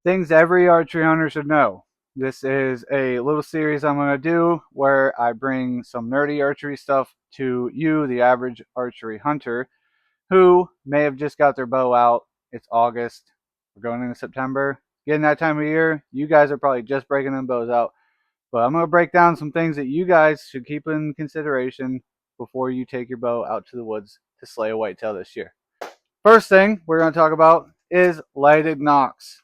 Things every archery hunter should know. This is a little series I'm going to do where I bring some nerdy archery stuff to you, the average archery hunter, who may have just got their bow out. It's August. We're going into September. Getting that time of year, you guys are probably just breaking them bows out. But I'm going to break down some things that you guys should keep in consideration before you take your bow out to the woods to slay a whitetail this year. First thing we're going to talk about is lighted nocks.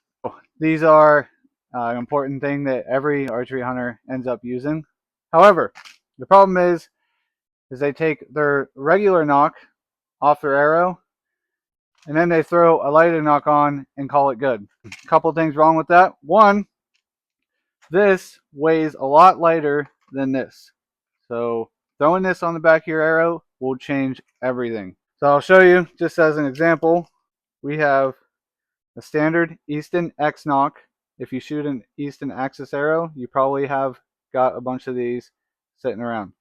These are an important thing that every archery hunter ends up using. However, the problem is they take their regular nock off their arrow and then they throw a lighted nock on and call it good. A couple things wrong with that. One, this weighs a lot lighter than this. So throwing this on the back of your arrow will change everything. So I'll show you just as an example. We have a standard Easton X nock. If you shoot an Easton axis arrow, you probably have got a bunch of these sitting around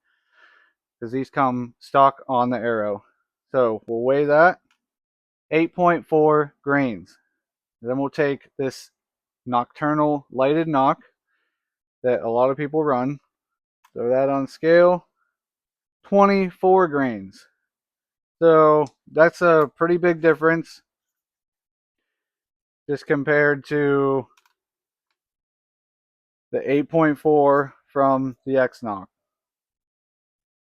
because these come stock on the arrow. So we'll weigh that, 8.4 grains. Then we'll take this nocturnal lighted nock that a lot of people run, throw that on scale, 24 grains. So that's a pretty big difference just compared to the 8.4 from the X nock.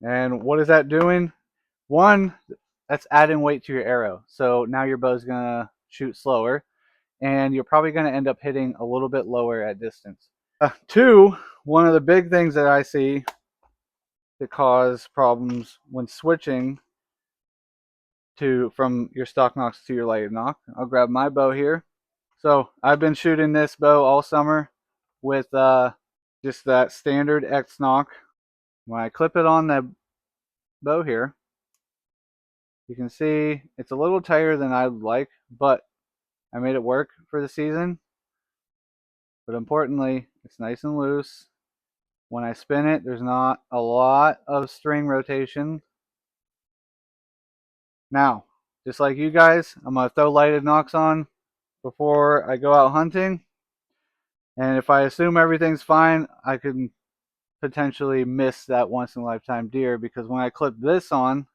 And what is that doing? One, that's adding weight to your arrow. So now your bow's gonna shoot slower and you're probably gonna end up hitting a little bit lower at distance. Two, one of the big things that I see that cause problems when switching from your stock nocks to your lighted nock. I'll grab my bow here. So I've been shooting this bow all summer with just that standard X nock. When I clip it on the bow here, you can see it's a little tighter than I'd like, but I made it work for the season. But importantly, it's nice and loose. When I spin it, there's not a lot of string rotation. Now, just like you guys, I'm going to throw lighted nocks on before I go out hunting. And if I assume everything's fine, I could potentially miss that once in a lifetime deer, because when I clip this on,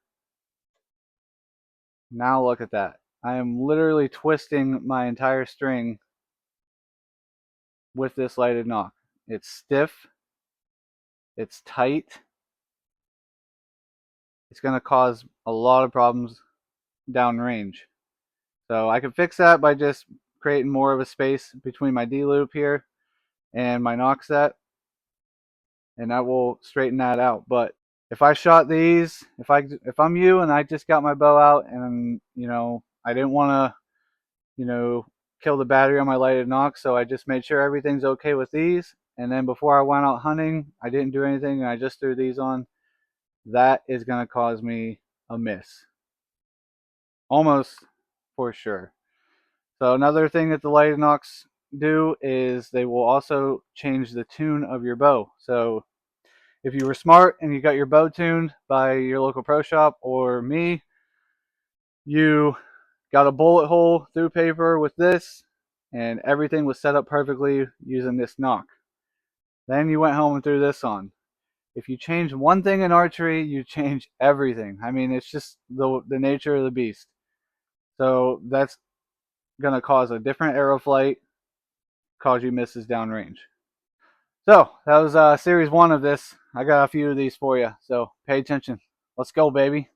now look at that. I am literally twisting my entire string with this lighted nock. It's stiff, it's tight, it's going to cause a lot of problems downrange. So I can fix that by just creating more of a space between my D loop here and my nock set, and that will straighten that out. But if I shot these, if I'm you and I just got my bow out and I didn't want to kill the battery on my lighted nock, so I just made sure everything's okay with these, and then before I went out hunting I didn't do anything and I just threw these on, that is going to cause me a miss almost for sure. So another thing that the lighted nocks do is they will also change the tune of your bow. So if you were smart and you got your bow tuned by your local pro shop or me, you got a bullet hole through paper with this and everything was set up perfectly using this nock. Then you went home and threw this on. If you change one thing in archery, you change everything. I mean, it's just the nature of the beast. So that's going to cause a different arrow flight, cause you misses downrange. So that was series one of this. I got a few of these for you, so pay attention. Let's go, baby.